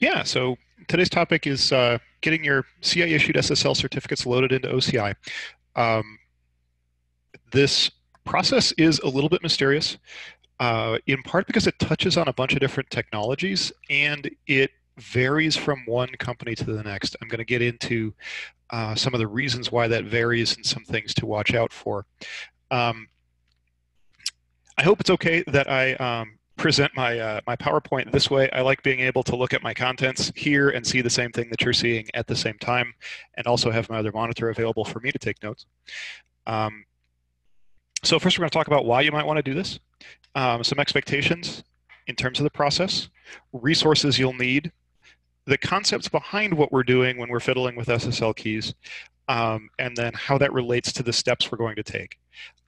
Yeah, so today's topic is getting your CI-issued SSL certificates loaded into OCI. Um, this process is a little bit mysterious, in part because it touches on a bunch of different technologies and it varies from one company to the next. I'm going to get into some of the reasons why that varies and some things to watch out for. Um, I hope it's okay that I present my PowerPoint this way. I like being able to look at my contents here and see the same thing that you're seeing at the same time, and also have my other monitor available for me to take notes. So first, we're going to talk about why you might want to do this, some expectations in terms of the process, resources you'll need, the concepts behind what we're doing when we're fiddling with SSL keys, and then how that relates to the steps we're going to take.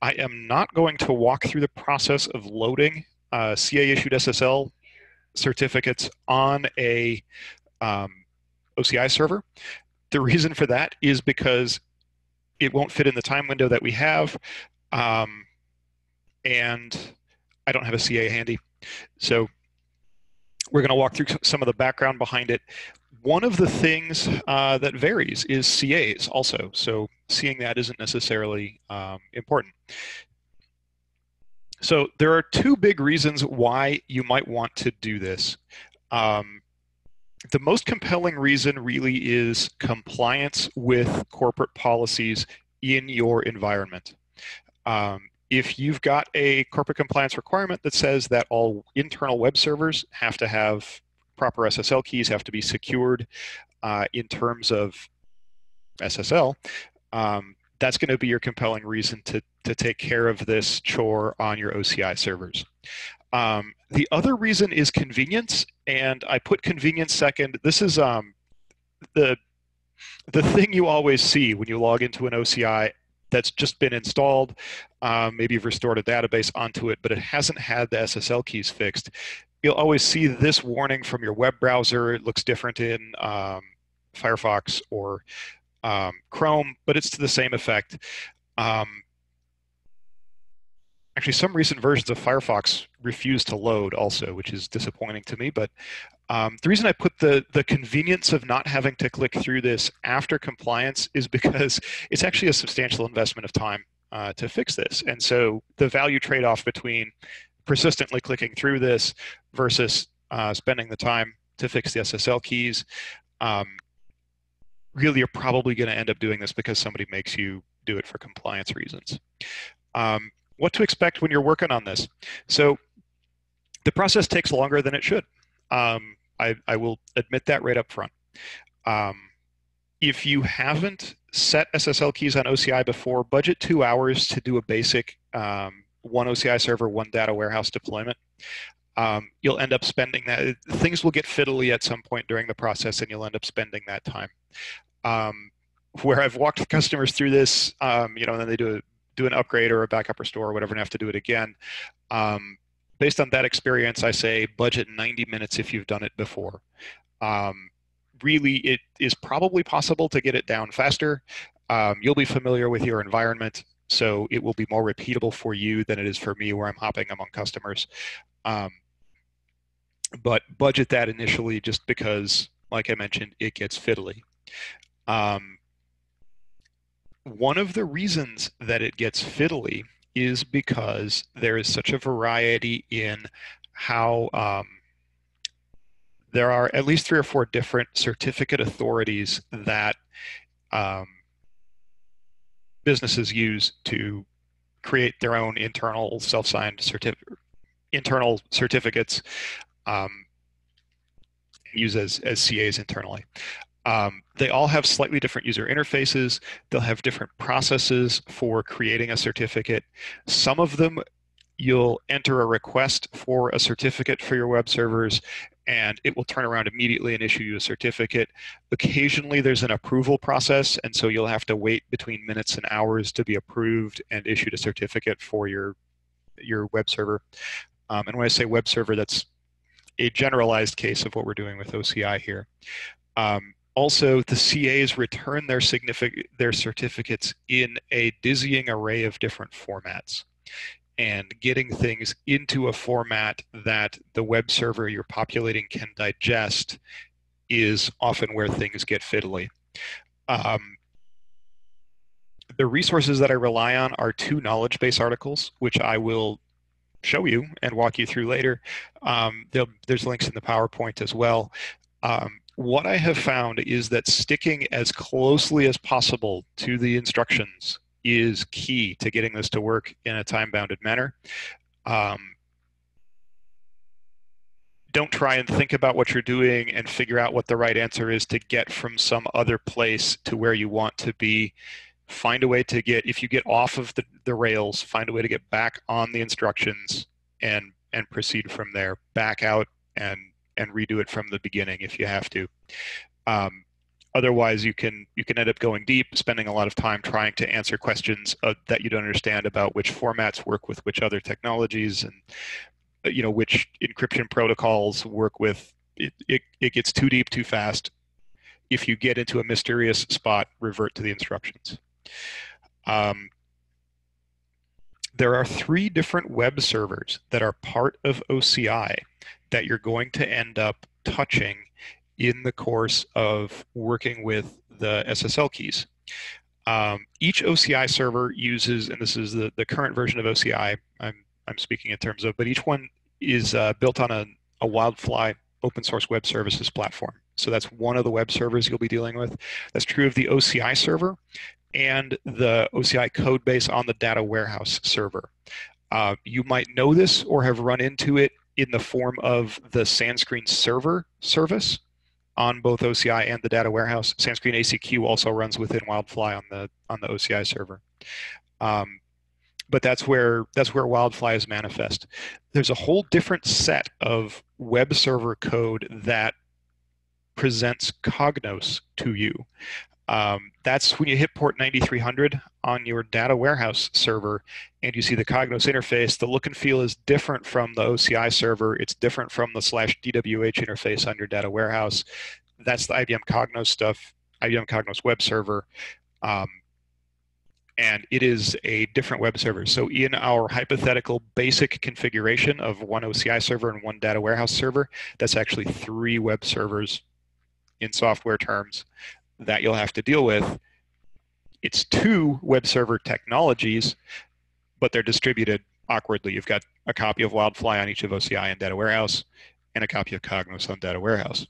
I am not going to walk through the process of loading CA-issued SSL certificates on a OCI server. The reason for that is because it won't fit in the time window that we have, and I don't have a CA handy. So we're going to walk through some of the background behind it. One of the things that varies is CAs also. So seeing that isn't necessarily important. So there are two big reasons why you might want to do this. The most compelling reason really is compliance with corporate policies in your environment. If you've got a corporate compliance requirement that says that all internal web servers have to have proper SSL keys, have to be secured in terms of SSL, that's going to be your compelling reason to take care of this chore on your OCI servers. The other reason is convenience, and I put convenience second. This is the thing you always see when you log into an OCI that's just been installed. Maybe you've restored a database onto it, but it hasn't had the SSL keys fixed. You'll always see this warning from your web browser. It looks different in Firefox or Chrome, but it's to the same effect. Actually, some recent versions of Firefox refuse to load also, which is disappointing to me. But the reason I put the convenience of not having to click through this after compliance is because it's actually a substantial investment of time to fix this. And so the value trade-off between persistently clicking through this versus spending the time to fix the SSL keys, really you're probably going to end up doing this because somebody makes you do it for compliance reasons. What to expect when you're working on this. So the process takes longer than it should. I will admit that right up front. If you haven't set SSL keys on OCI before, budget 2 hours to do a basic one OCI server, one data warehouse deployment. You'll end up spending that. Things will get fiddly at some point during the process, and you'll end up spending that time. Where I've walked customers through this, and then they do an upgrade or a backup restore or whatever and have to do it again. Based on that experience, I say budget 90 minutes if you've done it before. Really, it is probably possible to get it down faster. You'll be familiar with your environment, so it will be more repeatable for you than it is for me where I'm hopping among customers. But budget that initially just because, like I mentioned, it gets fiddly. One of the reasons that it gets fiddly is because there is such a variety in how there are at least 3 or 4 different certificate authorities that businesses use to create their own internal self-signed internal certificates, use as CAs internally. They all have slightly different user interfaces. They'll have different processes for creating a certificate. Some of them, you'll enter a request for a certificate for your web servers, and it will turn around immediately and issue you a certificate. Occasionally, there's an approval process, and so you'll have to wait between minutes and hours to be approved and issued a certificate for your web server. And when I say web server, that's a generalized case of what we're doing with OCI here. Also, the CAs return their certificates in a dizzying array of different formats. And getting things into a format that the web server you're populating can digest is often where things get fiddly. The resources that I rely on are 2 knowledge base articles, which I will show you and walk you through later. There's links in the PowerPoint as well. What I have found is that sticking as closely as possible to the instructions is key to getting this to work in a time-bounded manner. Don't try and think about what you're doing and figure out what the right answer is to get from some other place to where you want to be. Find a way to get, if you get off of the rails, find a way to get back on the instructions and proceed from there. Back out and redo it from the beginning if you have to. Otherwise, you can end up going deep, spending a lot of time trying to answer questions that you don't understand about which formats work with which other technologies, and which encryption protocols work with. It gets too deep too fast. If you get into a mysterious spot, revert to the instructions. There are 3 different web servers that are part of OCI that you're going to end up touching in the course of working with the SSL keys. Each OCI server uses, and this is the current version of OCI I'm speaking in terms of, but each one is built on a Wildfly open source web services platform. So that's one of the web servers you'll be dealing with. That's true of the OCI server and the OCI code base on the data warehouse server. You might know this or have run into it in the form of the Sandscreen server service on both OCI and the data warehouse. Sandscreen ACQ also runs within Wildfly on the OCI server. But that's where Wildfly is manifest. There's a whole different set of web server code that presents Cognos to you. That's when you hit port 9300 on your data warehouse server and you see the Cognos interface. The look and feel is different from the OCI server. It's different from the /DWH interface on your data warehouse. That's the IBM Cognos stuff, IBM Cognos web server. And it is a different web server. So in our hypothetical basic configuration of 1 OCI server and 1 data warehouse server, that's actually 3 web servers in software terms that you'll have to deal with. It's 2 web server technologies, but they're distributed awkwardly. You've got a copy of Wildfly on each of OCI and data warehouse, and a copy of Cognos on data warehouse.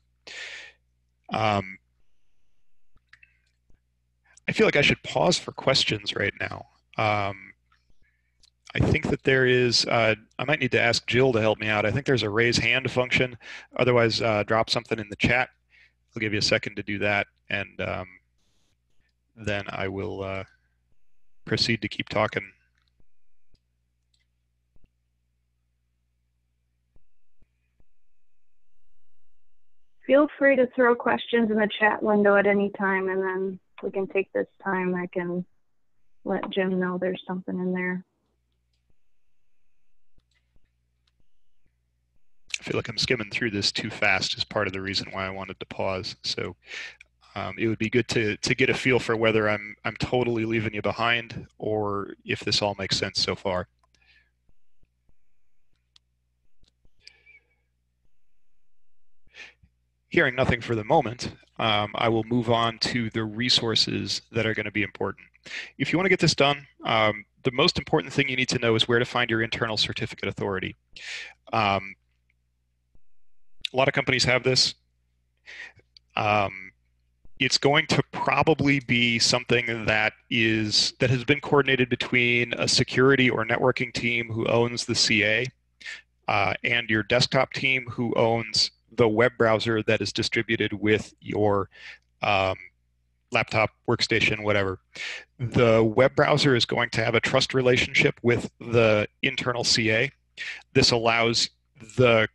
I feel like I should pause for questions right now. I think that there is, I might need to ask Jill to help me out. I think there's a raise hand function. Otherwise, drop something in the chat. I'll give you a second to do that, and then I will proceed to keep talking. Feel free to throw questions in the chat window at any time, and then we can take this time. I can let Jim know there's something in there. I feel like I'm skimming through this too fast is part of the reason why I wanted to pause. So it would be good to get a feel for whether I'm totally leaving you behind or if this all makes sense so far. Hearing nothing for the moment, I will move on to the resources that are going to be important. If you want to get this done, the most important thing you need to know is where to find your internal certificate authority. A lot of companies have this. It's going to probably be something that has been coordinated between a security or networking team who owns the CA and your desktop team who owns the web browser that is distributed with your laptop, workstation, whatever. The web browser is going to have a trust relationship with the internal CA. This allows the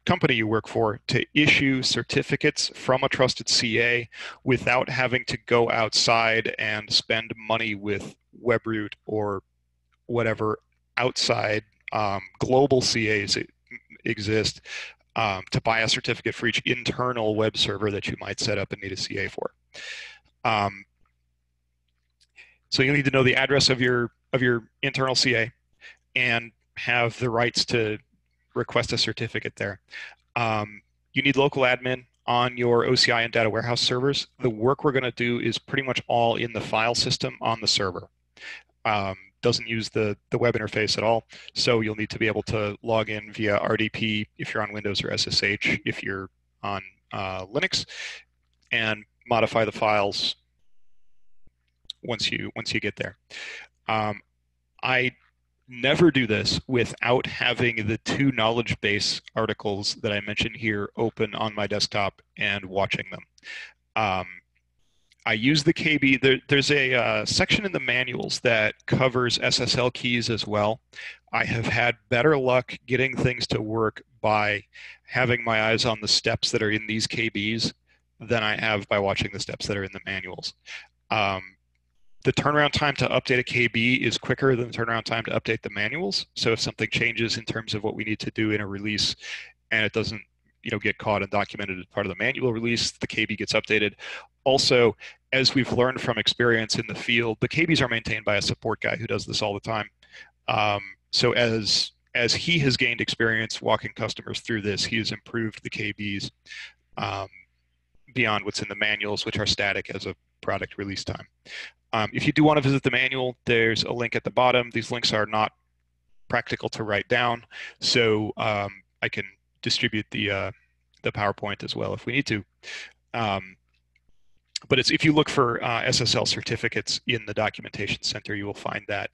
company you work for to issue certificates from a trusted CA without having to go outside and spend money with Webroot or whatever outside global CAs exist to buy a certificate for each internal web server that you might set up and need a CA for. So you need to know the address of your internal CA and have the rights to request a certificate there. You need local admin on your OCI and data warehouse servers, the work we're going to do is pretty much all in the file system on the server. Doesn't use the web interface at all. So you'll need to be able to log in via RDP if you're on Windows, or SSH if you're on Linux, and modify the files once you get there. I never do this without having the 2 knowledge base articles that I mentioned here open on my desktop and watching them. I use the KB. There's a section in the manuals that covers SSL keys as well. I have had better luck getting things to work by having my eyes on the steps that are in these KBs than I have by watching the steps that are in the manuals. The turnaround time to update a KB is quicker than the turnaround time to update the manuals. So if something changes in terms of what we need to do in a release and it doesn't get caught and documented as part of the manual release, the KB gets updated. Also, as we've learned from experience in the field, the KBs are maintained by a support guy who does this all the time. So as he has gained experience walking customers through this, he has improved the KBs beyond what's in the manuals, which are static as a product release time. If you do want to visit the manual, there's a link at the bottom. These links are not practical to write down, so I can distribute the PowerPoint as well if we need to. But if you look for SSL certificates in the documentation center, you will find that.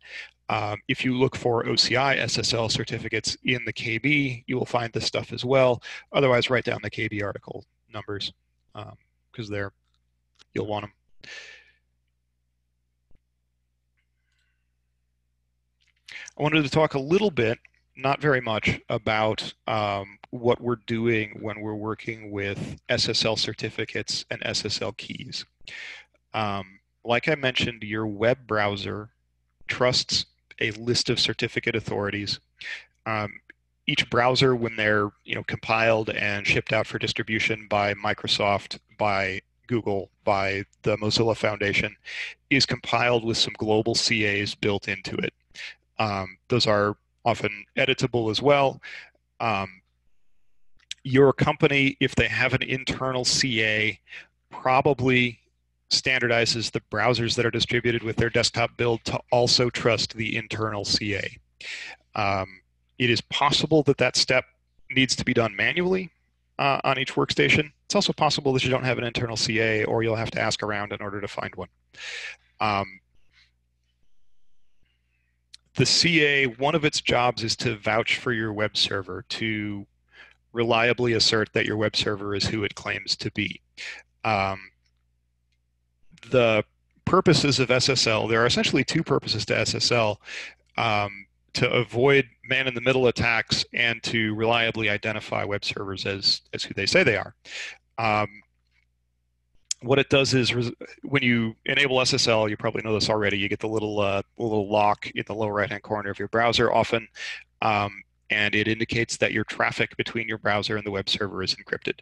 If you look for OCI SSL certificates in the KB, you will find this stuff as well. Otherwise, write down the KB article numbers because you'll want them. I wanted to talk a little bit, not very much, about what we're doing when we're working with SSL certificates and SSL keys. Like I mentioned, your web browser trusts a list of certificate authorities. Each browser, when they're compiled and shipped out for distribution by Microsoft, by Google, by the Mozilla Foundation, is compiled with some global CAs built into it. Those are often editable as well. Your company, if they have an internal CA, probably standardizes the browsers that are distributed with their desktop build to also trust the internal CA. It is possible that step needs to be done manually on each workstation. It's also possible that you don't have an internal CA, or you'll have to ask around in order to find one. The CA, one of its jobs is to vouch for your web server, to reliably assert that your web server is who it claims to be. The purposes of SSL, there are essentially 2 purposes to SSL, to avoid man-in-the-middle attacks and to reliably identify web servers as who they say they are. What it does is, when you enable SSL, you probably know this already, you get the little lock in the lower right-hand corner of your browser often, and it indicates that your traffic between your browser and the web server is encrypted.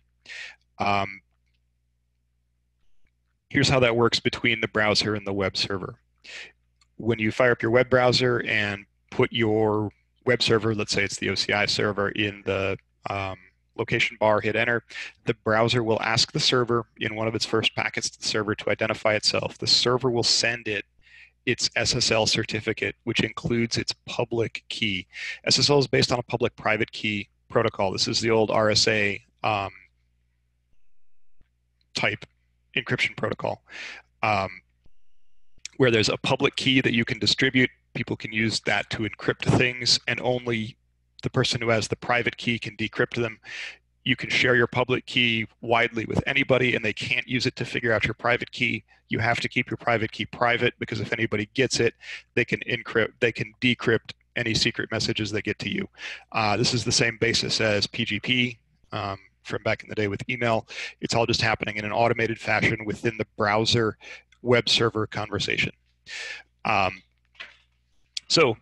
Here's how that works between the browser and the web server. When you fire up your web browser and put your web server, let's say it's the OCI server, in the location bar, hit enter, the browser will ask the server in one of its first packets to the server to identify itself. The server will send it its SSL certificate, which includes its public key. SSL is based on a public-private key protocol. This is the old RSA type encryption protocol, where there's a public key that you can distribute. People can use that to encrypt things, and only the person who has the private key can decrypt them. You can share your public key widely with anybody, and they can't use it to figure out your private key. You have to keep your private key private, because if anybody gets it, they can decrypt any secret messages they get to you. This is the same basis as PGP from back in the day with email. It's all just happening in an automated fashion within the browser web server conversation. So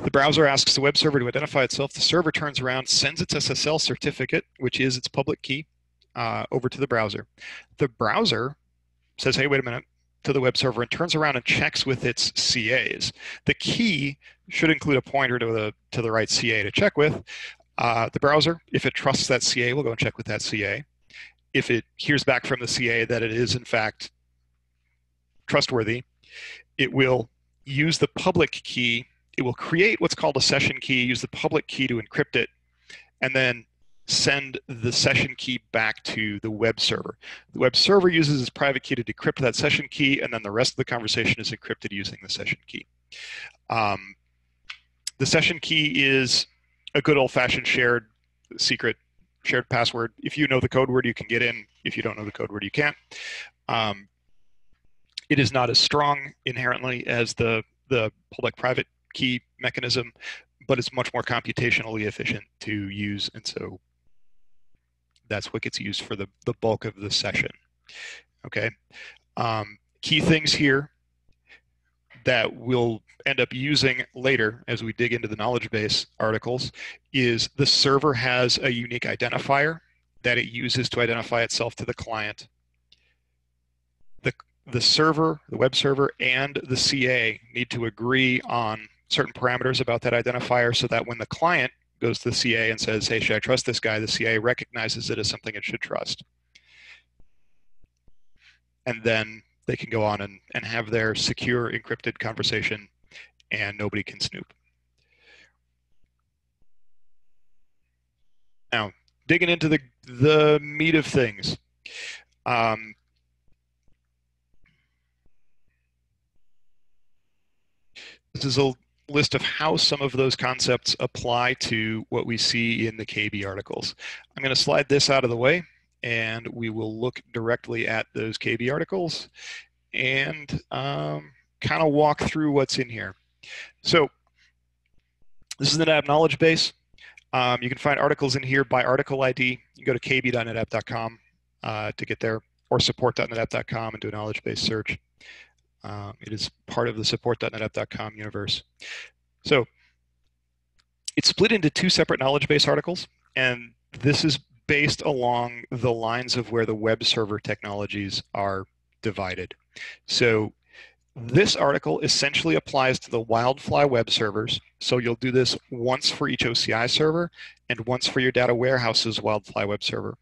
the browser asks the web server to identify itself. The server turns around, sends its SSL certificate, which is its public key, over to the browser. The browser says, hey, wait a minute, to the web server, and turns around and checks with its CAs. The key should include a pointer to the right CA to check with. The browser, if it trusts that CA, will go and check with that CA. if it hears back from the CA that it is in fact trustworthy, it will use the public key. It will create what's called a session key, use the public key to encrypt it, and then send the session key back to the web server. The web server uses its private key to decrypt that session key, and then the rest of the conversation is encrypted using the session key. The session key is a good old-fashioned shared secret, shared password. If you know the code word, you can get in. If you don't know the code word, you can't. It is not as strong inherently as the public-private key mechanism, but it's much more computationally efficient to use, and so that's what gets used for the bulk of the session. Okay. Key things here that we'll end up using later as we dig into the knowledge base articles is the server has a unique identifier that it uses to identify itself to the client. The server, the web server, and the CA need to agree on certain parameters about that identifier so that when the client goes to the CA and says, hey, should I trust this guy? The CA recognizes it as something it should trust. And then they can go on and have their secure encrypted conversation and nobody can snoop. Now, digging into the meat of things. This is a list of how some of those concepts apply to what we see in the KB articles. I'm going to slide this out of the way, and we will look directly at those KB articles and kind of walk through what's in here. So this is the NetApp knowledge base. You can find articles in here by article ID. You can go to kb.netapp.com to get there, or support.netapp.com and do a knowledge base search. It is part of the support.netapp.com universe. So it's split into two separate knowledge base articles, and this is based along the lines of where the web server technologies are divided. So this article essentially applies to the Wildfly web servers. So you'll do this once for each OCI server and once for your data warehouse's Wildfly web server.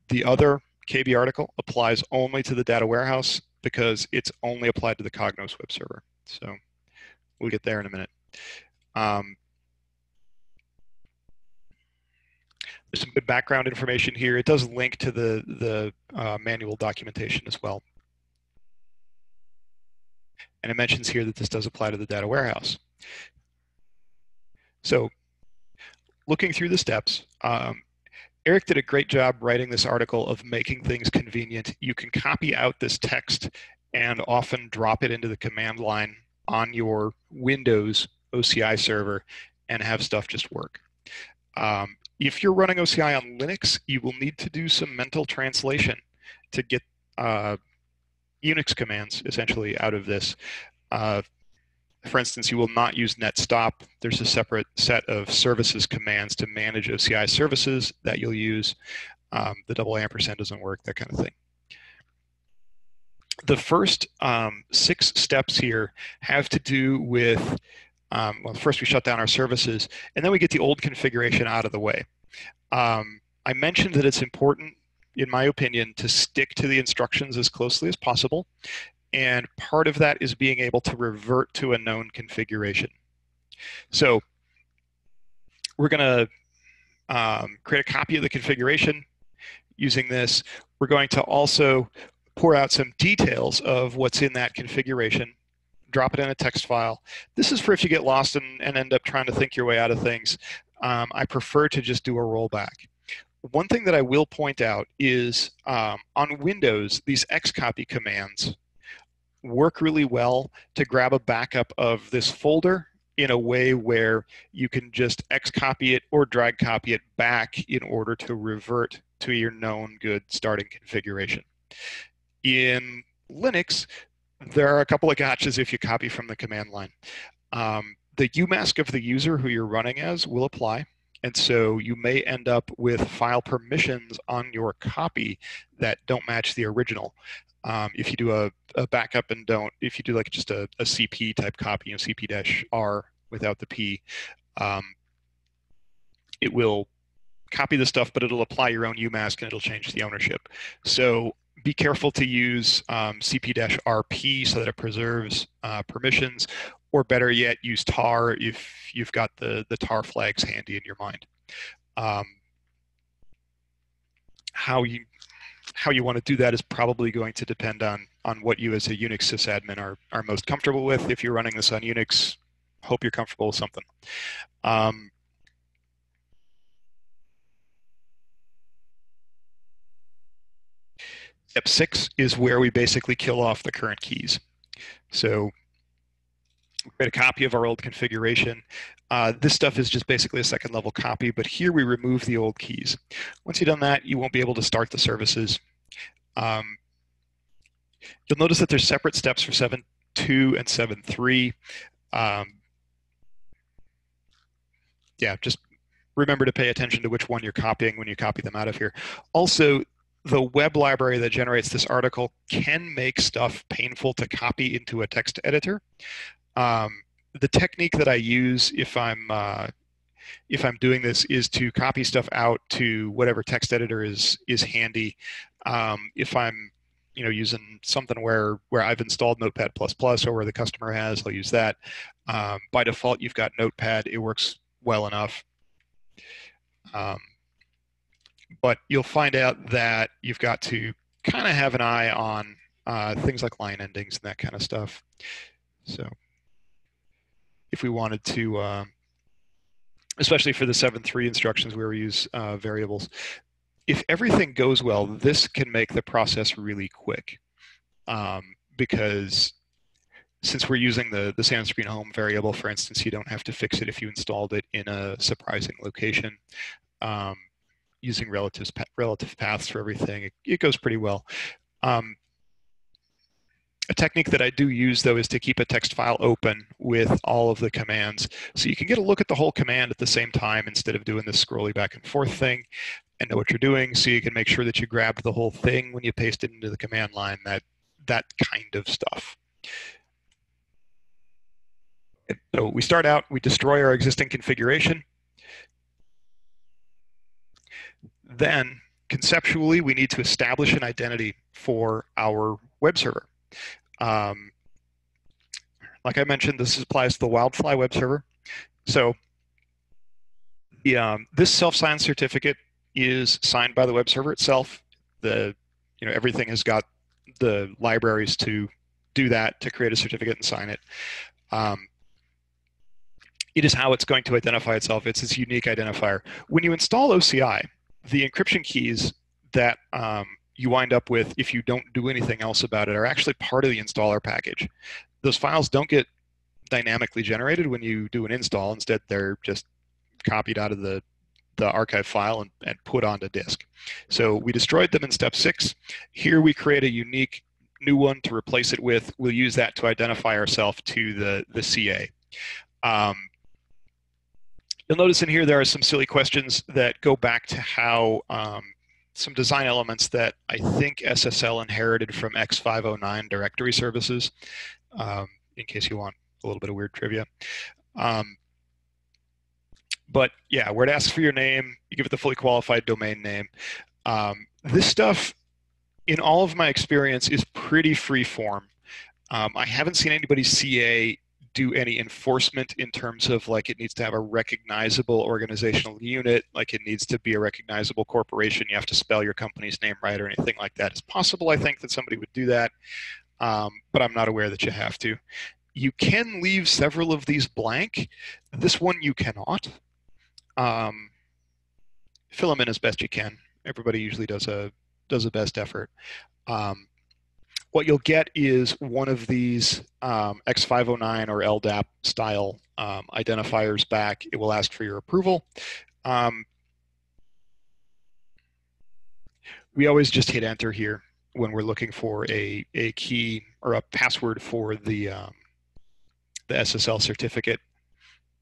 The other KB article applies only to the data warehouse because it's only applied to the Cognos web server. So we'll get there in a minute. There's some good background information here. It does link to the manual documentation as well. And it mentions here that this does apply to the data warehouse. So looking through the steps, Eric did a great job writing this article of making things convenient. You can copy out this text and often drop it into the command line on your Windows OCI server and have stuff just work. If you're running OCI on Linux, you will need to do some mental translation to get Unix commands essentially out of this. For instance, you will not use netstop. There's a separate set of services commands to manage OCI services that you'll use. The double ampersand doesn't work, that kind of thing. The first 6 steps here have to do with, well, first we shut down our services, and then we get the old configuration out of the way. I mentioned that it's important, in my opinion, to stick to the instructions as closely as possible. And part of that is being able to revert to a known configuration. So we're going to create a copy of the configuration using this. We're going to also pour out some details of what's in that configuration, drop it in a text file. This is for if you get lost and end up trying to think your way out of things. I prefer to just do a rollback. One thing that I will point out is on Windows, these xcopy commands work really well to grab a backup of this folder in a way where you can just xcopy it or drag copy it back in order to revert to your known good starting configuration. In Linux, there are a couple of gotchas if you copy from the command line. The UMask of the user who you're running as will apply. And so you may end up with file permissions on your copy that don't match the original. If you do a backup and if you do like just a CP type copy, CP-R without the P, it will copy the stuff, but it'll apply your own UMask and it'll change the ownership. So be careful to use cp-rp so that it preserves permissions, or better yet, use tar if you've got the tar flags handy in your mind. How you want to do that is probably going to depend on what you as a Unix sysadmin are most comfortable with. If you're running this on Unix, hope you're comfortable with something. Step 6 is where we basically kill off the current keys. So we create a copy of our old configuration. This stuff is just basically a second level copy, but here we remove the old keys. Once you've done that, you won't be able to start the services. You'll notice that there's separate steps for 7.2 and 7.3. Yeah, just remember to pay attention to which one you're copying when you copy them out of here. Also, the web library that generates this article can make stuff painful to copy into a text editor. The technique that I use if I'm doing this is to copy stuff out to whatever text editor is handy. If I'm using something where I've installed Notepad++ or where the customer has, I'll use that. By default, you've got Notepad. It works well enough. But you'll find out that you've got to kind of have an eye on things like line endings and that kind of stuff. So if we wanted to, especially for the 7.3 instructions where we use variables, if everything goes well, this can make the process really quick, because since we're using the SandScreen home variable, for instance, you don't have to fix it if you installed it in a surprising location. Using relative paths for everything, it goes pretty well. A technique that I do use, though, is to keep a text file open with all of the commands, so you can get a look at the whole command at the same time instead of doing this scrolly back and forth thing, and know what you're doing, so you can make sure that you grabbed the whole thing when you paste it into the command line, that kind of stuff. So we start out, we destroy our existing configuration. Then, conceptually, we need to establish an identity for our web server. Like I mentioned, this applies to the Wildfly web server. So this self-signed certificate is signed by the web server itself. Everything has got the libraries to do that, to create a certificate and sign it. It is how it's going to identify itself. It's its unique identifier. When you install OCI, the encryption keys that you wind up with if you don't do anything else about it are actually part of the installer package. Those files don't get dynamically generated when you do an install. Instead, they're just copied out of the archive file and put onto disk. So we destroyed them in step 6. Here we create a unique new one to replace it with. We'll use that to identify ourselves to the CA. You'll notice in here there are some silly questions that go back to how some design elements that I think SSL inherited from X509 directory services, in case you want a little bit of weird trivia. But yeah, where it asks for your name, you give it the fully qualified domain name. This stuff, in all of my experience, is pretty free form. I haven't seen anybody CA do any enforcement in terms of like it needs to have a recognizable organizational unit, like it needs to be a recognizable corporation, you have to spell your company's name right or anything like that. It's possible, I think, that somebody would do that, but I'm not aware that you have to. You can leave several of these blank. This one you cannot. Fill them in as best you can. Everybody usually does a best effort. What you'll get is one of these X509 or LDAP style identifiers back. It will ask for your approval. We always just hit enter here when we're looking for a key or a password for the SSL certificate.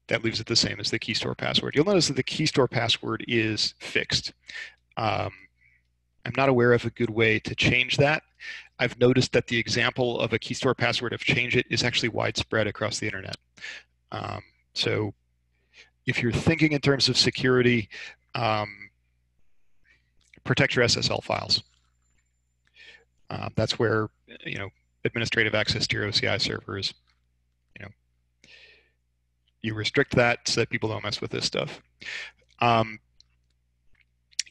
That leaves it the same as the key store password. You'll notice that the key store password is fixed. I'm not aware of a good way to change that. I've noticed that the example of a key store password of change it is actually widespread across the internet. So if you're thinking in terms of security, protect your SSL files. That's where, administrative access to your OCI servers, you restrict that so that people don't mess with this stuff.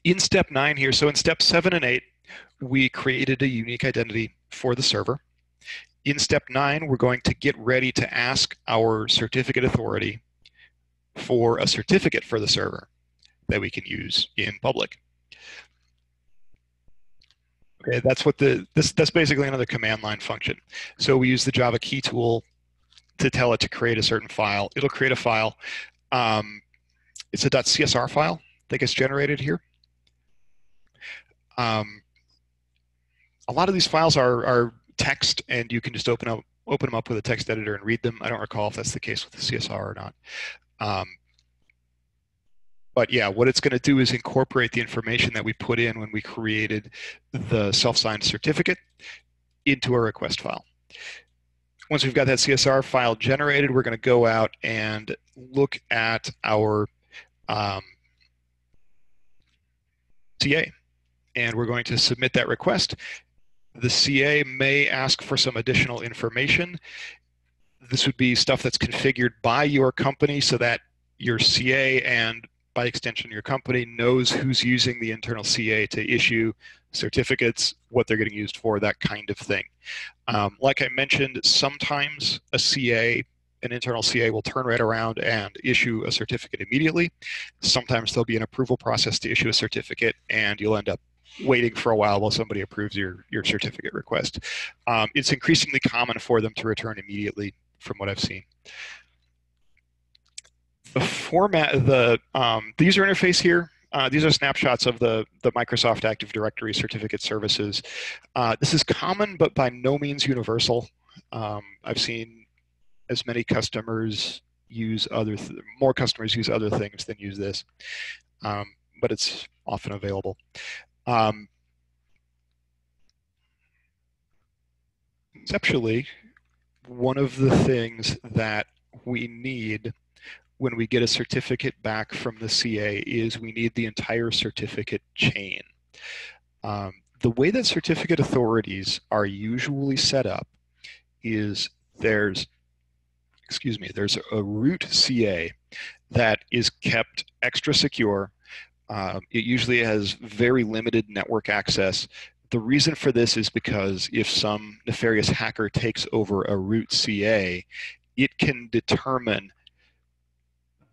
In step 9 here, so in step 7 and 8, we created a unique identity for the server. In step 9, we're going to get ready to ask our certificate authority for a certificate for the server that we can use in public. Okay, that's what that's basically another command line function. So we use the Java key tool to tell it to create a certain file. It'll create a file. It's a .csr file that gets generated here. A lot of these files are text, and you can just open them up with a text editor and read them. I don't recall if that's the case with the CSR or not. But yeah, what it's going to do is incorporate the information that we put in when we created the self-signed certificate into a request file. Once we've got that CSR file generated, we're going to go out and look at our CA, and we're going to submit that request. The CA may ask for some additional information. This would be stuff that's configured by your company so that your CA and by extension your company knows who's using the internal CA to issue certificates, what they're getting used for, that kind of thing. Like I mentioned, sometimes an internal CA will turn right around and issue a certificate immediately. Sometimes there'll be an approval process to issue a certificate, and you'll end up waiting for a while somebody approves your certificate request. It's increasingly common for them to return immediately from what I've seen. The format, the user interface here, these are snapshots of the Microsoft Active Directory certificate services. This is common, but by no means universal. I've seen as many customers use more customers use other things than use this, but it's often available. Conceptually, one of the things that we need when we get a certificate back from the CA is we need the entire certificate chain. The way that certificate authorities are usually set up is there's a root CA that is kept extra secure. It usually has very limited network access. The reason for this is because if some nefarious hacker takes over a root CA, it can determine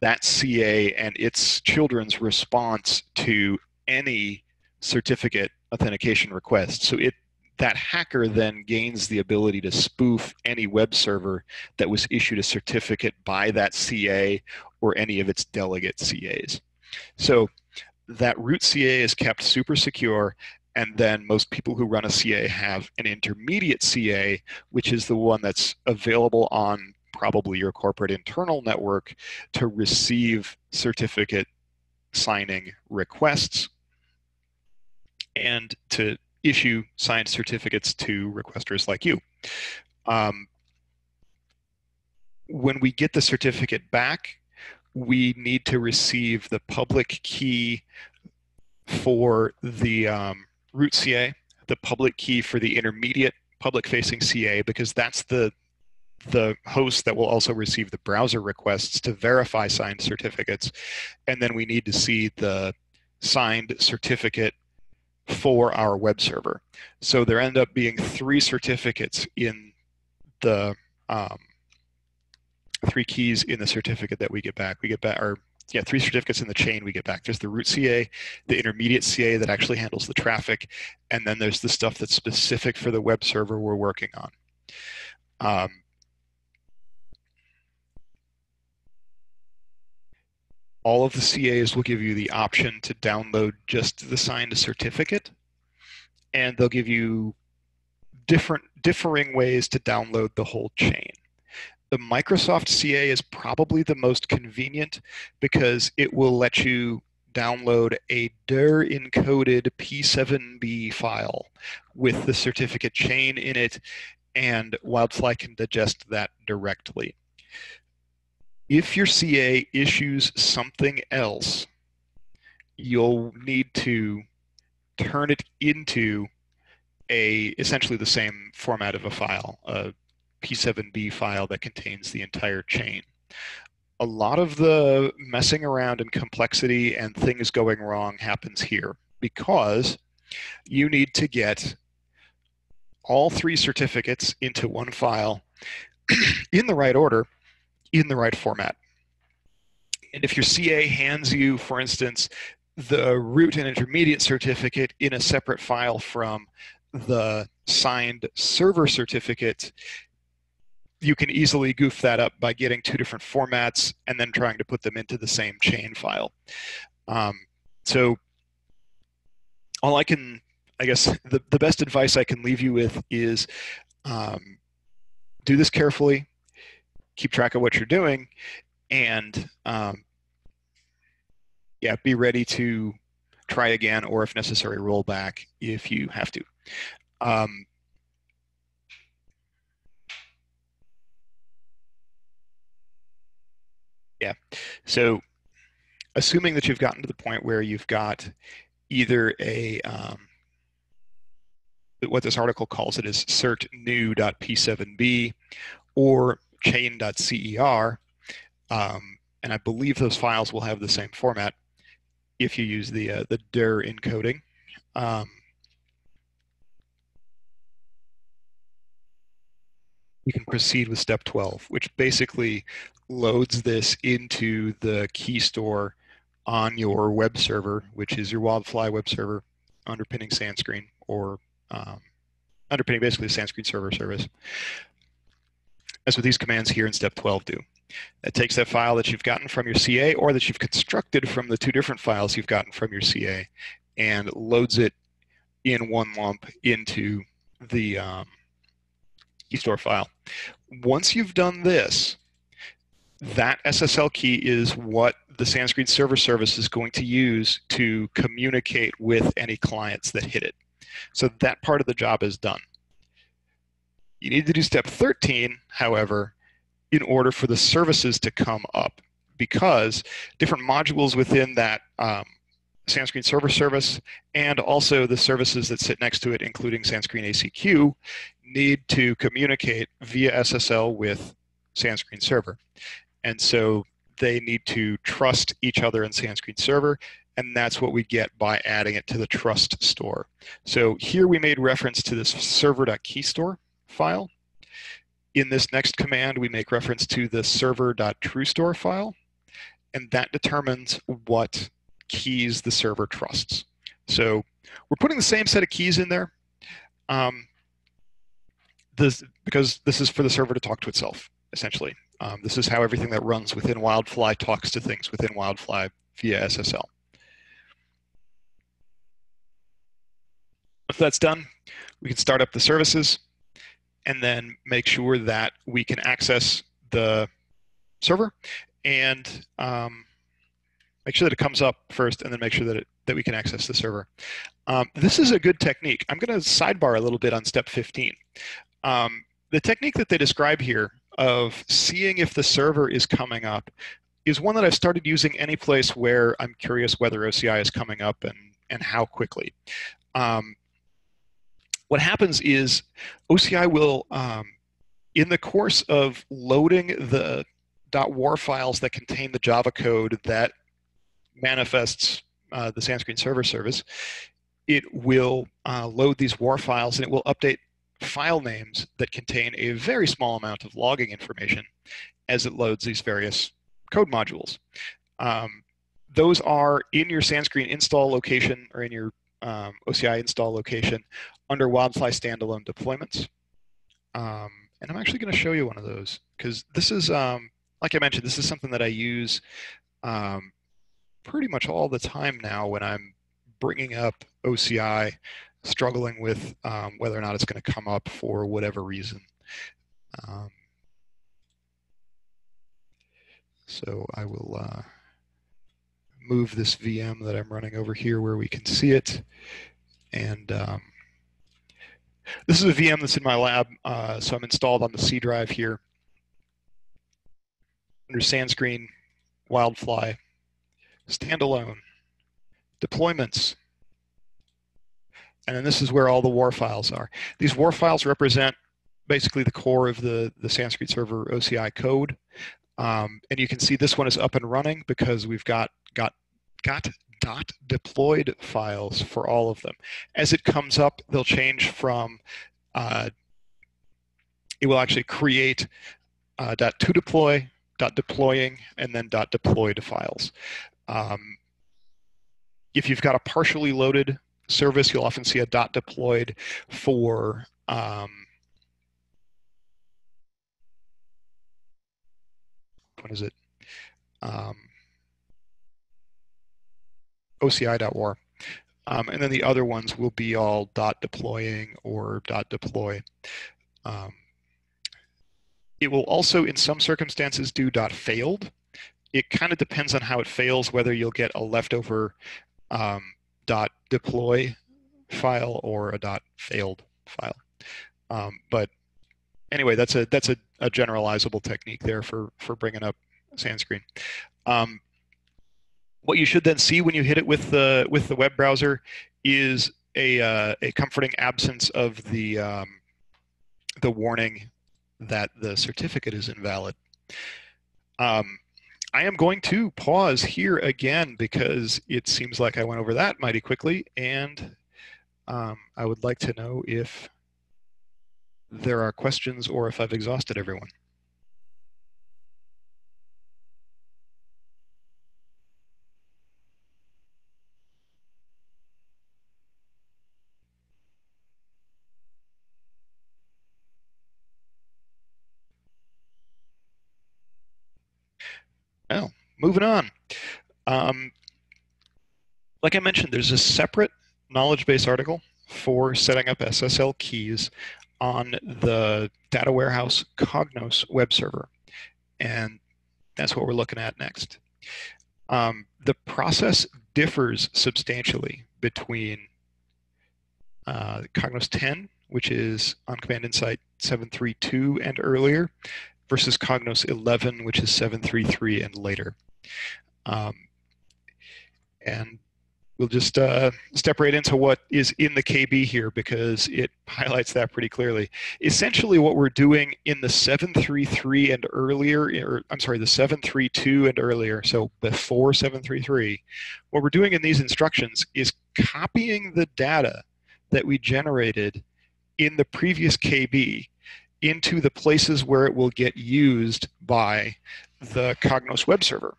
that CA and its children's response to any certificate authentication request. So that hacker then gains the ability to spoof any web server that was issued a certificate by that CA or any of its delegate CAs. So that root CA is kept super secure, and then most people who run a CA have an intermediate CA, which is the one that's available on probably your corporate internal network to receive certificate signing requests and to issue signed certificates to requesters like you. When we get the certificate back, we need to receive the public key for the root CA, the public key for the intermediate public-facing CA, because that's the host that will also receive the browser requests to verify signed certificates. And then we need to see the signed certificate for our web server. So there end up being 3 certificates in the 3 keys in the certificate that we get back. 3 certificates in the chain we get back. There's the root CA, the intermediate CA that actually handles the traffic, and then there's the stuff that's specific for the web server we're working on. All of the CAs will give you the option to download just the signed certificate, and they'll give you differing ways to download the whole chain. The Microsoft CA is probably the most convenient because it will let you download a dir encoded P7B file with the certificate chain in it, and Wildfly can digest that directly. If your CA issues something else, you'll need to turn it into essentially the same format of a file, a P7B file that contains the entire chain. A lot of the messing around and complexity and things going wrong happens here because you need to get all 3 certificates into one file in the right order, in the right format. And if your CA hands you, for instance, the root and intermediate certificate in a separate file from the signed server certificate, you can easily goof that up by getting 2 different formats and then trying to put them into the same chain file. So all I can, I guess, the best advice I can leave you with is do this carefully, keep track of what you're doing, and yeah, be ready to try again, or if necessary, roll back if you have to. Yeah, so assuming that you've gotten to the point where you've got either a, what this article calls it is cert new.p7b or chain.cer, and I believe those files will have the same format if you use the dir encoding. You can proceed with step 12, which basically loads this into the key store on your web server, which is your Wildfly web server underpinning SandScreen, or underpinning basically the SandScreen server service. That's what these commands here in step 12 do. It takes that file that you've gotten from your CA or that you've constructed from the 2 different files you've gotten from your CA and loads it in one lump into the key store file. Once you've done this, that SSL key is what the SandScreen server service is going to use to communicate with any clients that hit it. So that part of the job is done. You need to do step 13, however, in order for the services to come up, because different modules within that SandScreen server service and also the services that sit next to it, including SandScreen ACQ, need to communicate via SSL with SandScreen server. And so they need to trust each other in SandScreen server, and that's what we get by adding it to the trust store. So here we made reference to this server.keystore file. In this next command, we make reference to the server.trueStore file, and that determines what keys the server trusts. So we're putting the same set of keys in there because this is for the server to talk to itself, essentially. This is how everything that runs within Wildfly talks to things within Wildfly via SSL. If that's done, we can start up the services and then make sure that we can access the server and make sure that it comes up first, and then make sure that we can access the server. This is a good technique. I'm going to sidebar a little bit on step 15. The technique that they describe here of seeing if the server is coming up is one that I've started using any place where I'm curious whether OCI is coming up and how quickly. What happens is OCI will, in the course of loading the .war files that contain the Java code that manifests the SandScreen server service, it will load these WAR files, and it will update file names that contain a very small amount of logging information as it loads these various code modules. Those are in your SandScreen install location, or in your OCI install location under Wildfly standalone deployments. And I'm actually going to show you one of those, because this is, like I mentioned, this is something that I use pretty much all the time now when I'm bringing up OCI, struggling with whether or not it's going to come up for whatever reason. So I will move this VM that I'm running over here where we can see it. And this is a VM that's in my lab, so I'm installed on the C drive here under SandScreen, Wildfly, standalone, deployments, And then this is where all the WAR files are. These WAR files represent basically the core of the Sanskrit server OCI code. And you can see this one is up and running because we've got dot deployed files for all of them. As it comes up, they'll change from, it will actually create dot to deploy, dot deploying, and then dot deployed files. If you've got a partially loaded service, you'll often see a dot deployed for what is it? OCI.war. And then the other ones will be all dot deploying or dot deploy. It will also, in some circumstances, do dot failed. It kind of depends on how it fails, whether you'll get a leftover dot deploy file or a dot failed file. But anyway, that's a generalizable technique there for bringing up Sandscreen. What you should then see when you hit it with the web browser is a comforting absence of the warning that the certificate is invalid. I am going to pause here again because it seems like I went over that mighty quickly, and I would like to know if there are questions or if I've exhausted everyone. Well, moving on. Like I mentioned, there's a separate knowledge base article for setting up SSL keys on the data warehouse Cognos web server. And that's what we're looking at next. The process differs substantially between Cognos 10, which is OnCommand Insight 732 and earlier, versus Cognos 11, which is 733 and later. And we'll just step right into what is in the KB here because it highlights that pretty clearly. Essentially what we're doing in the 733 and earlier, or I'm sorry, the 732 and earlier, so before 733, what we're doing in these instructions is copying the data that we generated in the previous KB into the places where it will get used by the Cognos web server.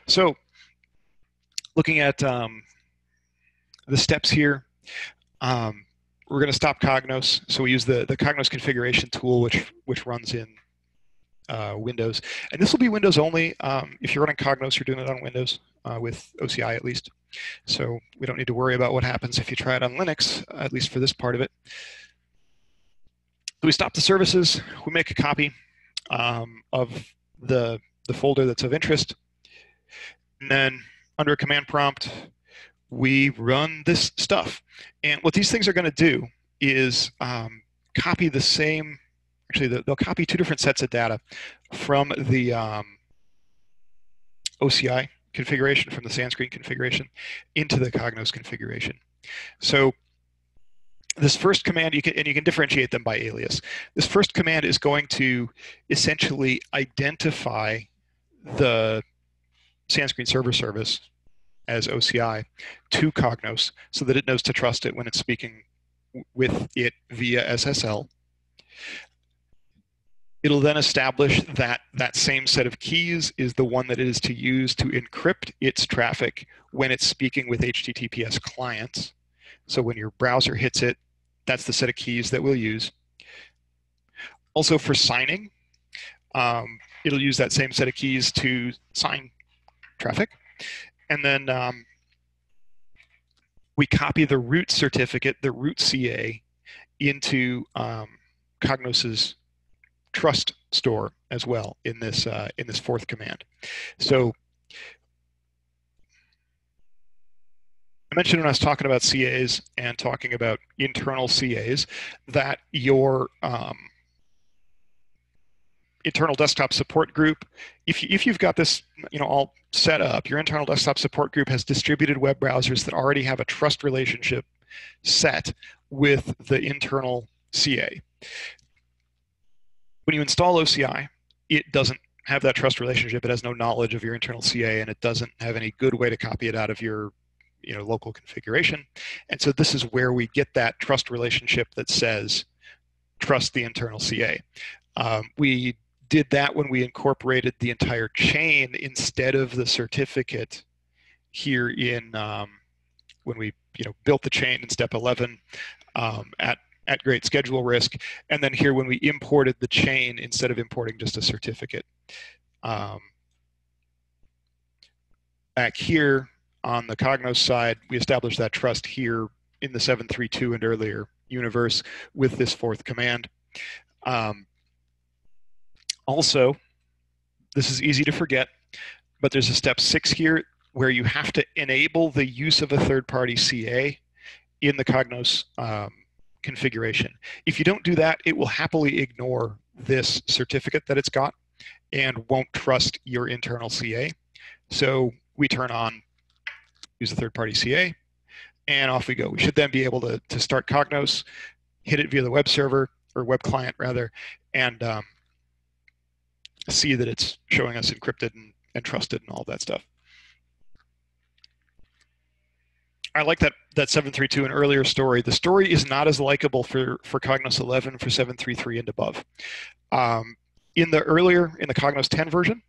So looking at the steps here, we're going to stop Cognos. So we use the Cognos configuration tool, which runs in Windows. And this will be Windows only. If you're running Cognos, you're doing it on Windows, with OCI at least. So we don't need to worry about what happens if you try it on Linux, at least for this part of it. So we stop the services, we make a copy of the folder that's of interest, and then under a command prompt, we run this stuff. And what these things are going to do is copy the same, actually they'll copy two different sets of data from the OCI configuration, from the Sandscreen configuration, into the Cognos configuration. So this first command, you can differentiate them by alias. This first command is going to essentially identify the Sandscreen server service as OCI to Cognos so that it knows to trust it when it's speaking with it via SSL. It'll then establish that that same set of keys is the one that it is to use to encrypt its traffic when it's speaking with HTTPS clients. So when your browser hits it, that's the set of keys that we'll use. Also for signing, it'll use that same set of keys to sign traffic. And then we copy the root certificate, the root CA, into Cognos's trust store as well in this fourth command. So I mentioned when I was talking about CAs and talking about internal CAs that your internal desktop support group, if you've got this all set up, your internal desktop support group has distributed web browsers that already have a trust relationship set with the internal CA. When you install OCI, it doesn't have that trust relationship. It has no knowledge of your internal CA, and it doesn't have any good way to copy it out of your local configuration. And so this is where we get that trust relationship that says trust the internal CA. We did that when we incorporated the entire chain instead of the certificate here in when we built the chain in step 11 at great schedule risk, and then here when we imported the chain instead of importing just a certificate. Back here on the Cognos side, we established that trust here in the 732 and earlier universe with this fourth command. Also, this is easy to forget, but there's a step 6 here where you have to enable the use of a third-party CA in the Cognos configuration. If you don't do that, it will happily ignore this certificate that it's got and won't trust your internal CA. So we turn on use a third-party CA, and off we go. We should then be able to start Cognos, hit it via the web server, or web client rather, and see that it's showing us encrypted and trusted and all that stuff. I like that 732 and earlier story. The story is not as likable for Cognos 11 for 733 and above. In the Cognos 10 version,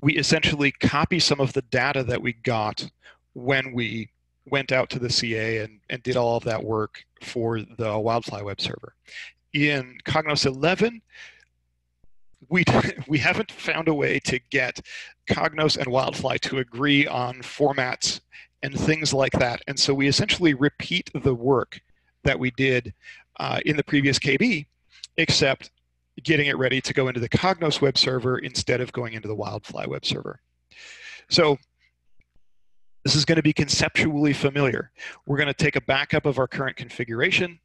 we essentially copy some of the data that we got when we went out to the CA and did all of that work for the Wildfly web server. In Cognos 11, we haven't found a way to get Cognos and Wildfly to agree on formats and things like that. And so we essentially repeat the work that we did in the previous KB, except getting it ready to go into the Cognos web server instead of going into the Wildfly web server. So this is going to be conceptually familiar. We're going to take a backup of our current configuration.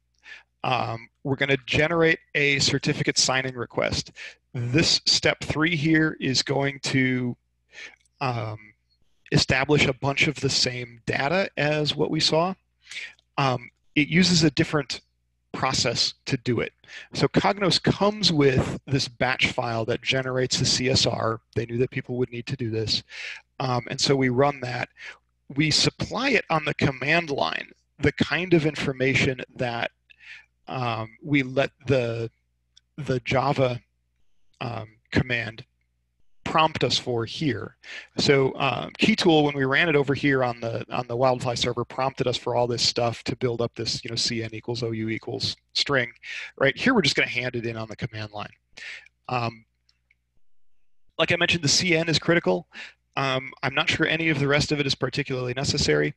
We're going to generate a certificate signing request. This step 3 here is going to establish a bunch of the same data as what we saw. It uses a different process to do it. So Cognos comes with this batch file that generates the CSR. They knew that people would need to do this. And so we run that. We supply it on the command line, the kind of information that we let the Java command prompt us for here. So Keytool, when we ran it over here on the Wildfly server, prompted us for all this stuff to build up this CN equals OU equals string. Right here, we're just going to hand it in on the command line. Like I mentioned, the CN is critical. I'm not sure any of the rest of it is particularly necessary,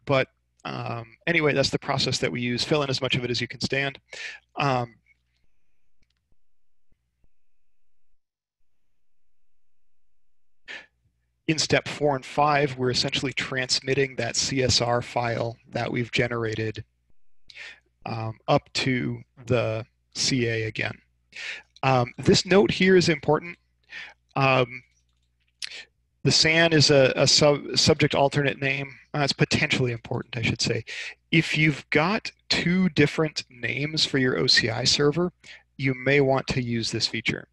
but anyway, that's the process that we use. Fill in as much of it as you can stand. In step 4 and 5, we're essentially transmitting that CSR file that we've generated up to the CA again. This note here is important. The SAN is a subject alternate name. It's potentially important, I should say. If you've got 2 different names for your OCI server, you may want to use this feature.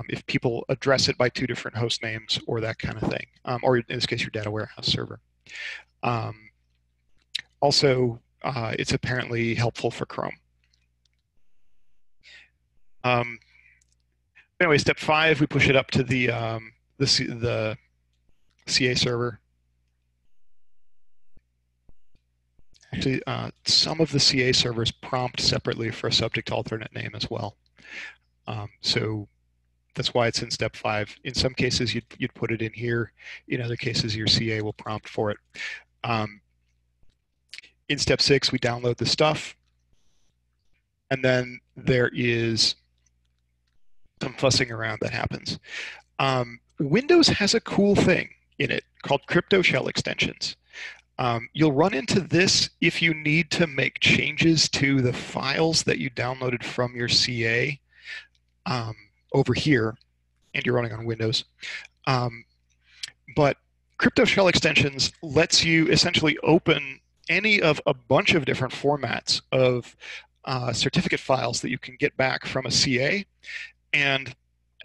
If people address it by 2 different host names or that kind of thing, or in this case, your data warehouse server. Also, it's apparently helpful for Chrome. Anyway, step 5, we push it up to the CA server. Actually, some of the CA servers prompt separately for a subject alternate name as well. So that's why it's in step 5. In some cases, you'd put it in here. In other cases, your CA will prompt for it. In step 6, we download the stuff. And then there is some fussing around that happens. Windows has a cool thing in it called crypto shell extensions. You'll run into this if you need to make changes to the files that you downloaded from your CA over here, and you're running on Windows. But Crypto shell extensions lets you essentially open any of a bunch of different formats of certificate files that you can get back from a CA and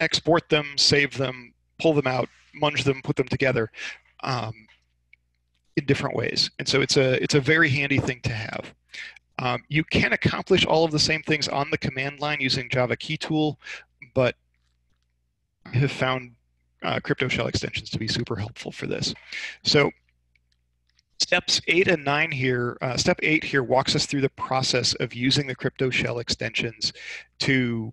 export them, save them, pull them out, munge them, put them together in different ways. And so it's a very handy thing to have. You can accomplish all of the same things on the command line using Java Key Tool, but I have found crypto shell extensions to be super helpful for this. So steps 8 and 9 here, step 8 here walks us through the process of using the crypto shell extensions to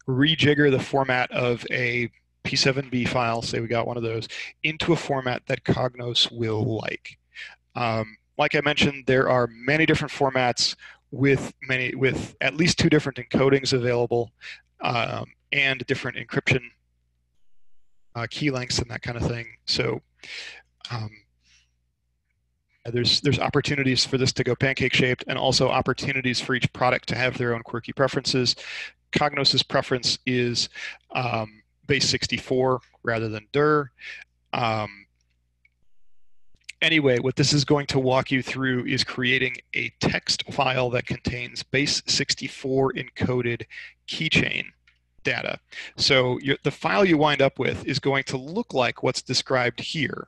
rejigger the format of a P7B file, say we got one of those, into a format that Cognos will like. Like I mentioned, there are many different formats with at least 2 different encodings available and different encryption key lengths and that kind of thing. So there's opportunities for this to go pancake shaped, and also opportunities for each product to have their own quirky preferences. Cognos's preference is base 64 rather than dir. Anyway, what this is going to walk you through is creating a text file that contains base 64 encoded keychain data. So the file you wind up with is going to look like what's described here.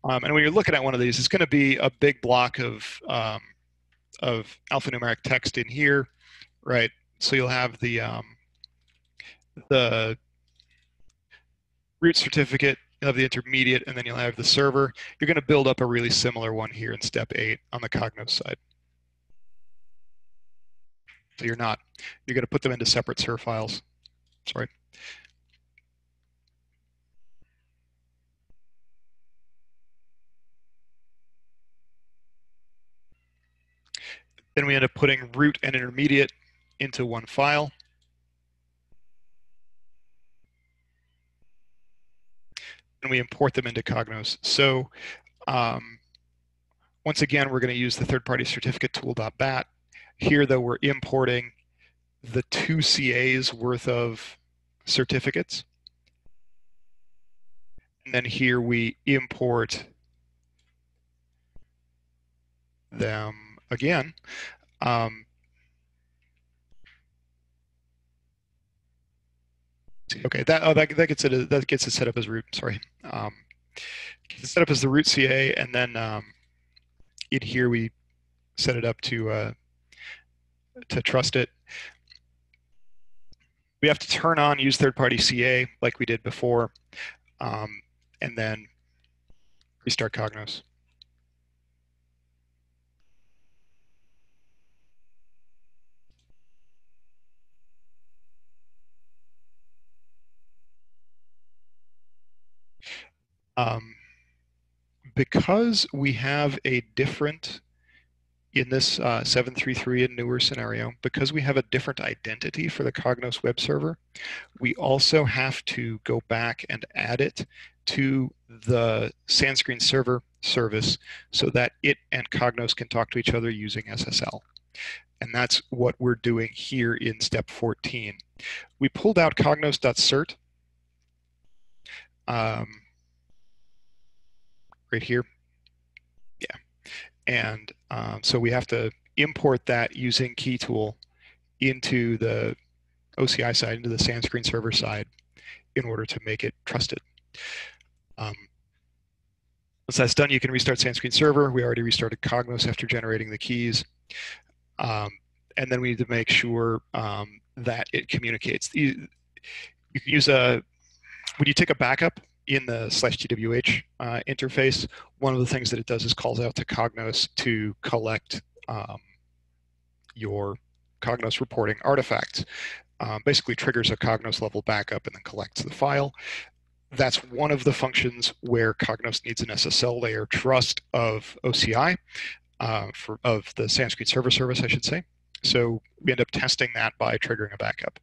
And when you're looking at one of these, it's going to be a big block of alphanumeric text in here, right? So you'll have the root certificate, you'll have the intermediate, and then you'll have the server. You're going to build up a really similar one here in step 8 on the Cognos side. So you're going to put them into separate SIR files. Sorry. Then we end up putting root and intermediate into one file. And we import them into Cognos. So once again, we're going to use the third-party certificate tool.bat. Here, though, we're importing the 2 CAs worth of certificates. And then here we import them again. Okay, that gets it set up as root. Sorry, gets it set up as the root CA, and then in here we set it up to trust it. We have to turn on use third-party CA like we did before, and then restart Cognos. Because we have a different, in this 733 and newer scenario, because we have a different identity for the Cognos web server, we also have to go back and add it to the SandScreen server service so that it and Cognos can talk to each other using SSL. And that's what we're doing here in step 14. We pulled out cognos.cert right here. Yeah. And so we have to import that using Key Tool into the OCI side, into the SandScreen server side, in order to make it trusted. Once that's done, you can restart SandScreen server. We already restarted Cognos after generating the keys. And then we need to make sure that it communicates. You can use when you take a backup in the /TWH interface, one of the things that it does is calls out to Cognos to collect your Cognos reporting artifacts. Basically triggers a Cognos level backup and then collects the file. That's one of the functions where Cognos needs an SSL layer trust of OCI, of the SandScreen server service, I should say. So we end up testing that by triggering a backup.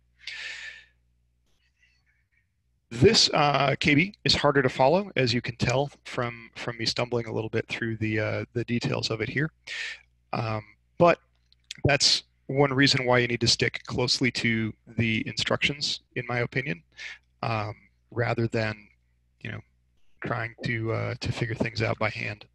This KB is harder to follow, as you can tell from me stumbling a little bit through the details of it here. But that's one reason why you need to stick closely to the instructions, in my opinion, rather than trying to figure things out by hand.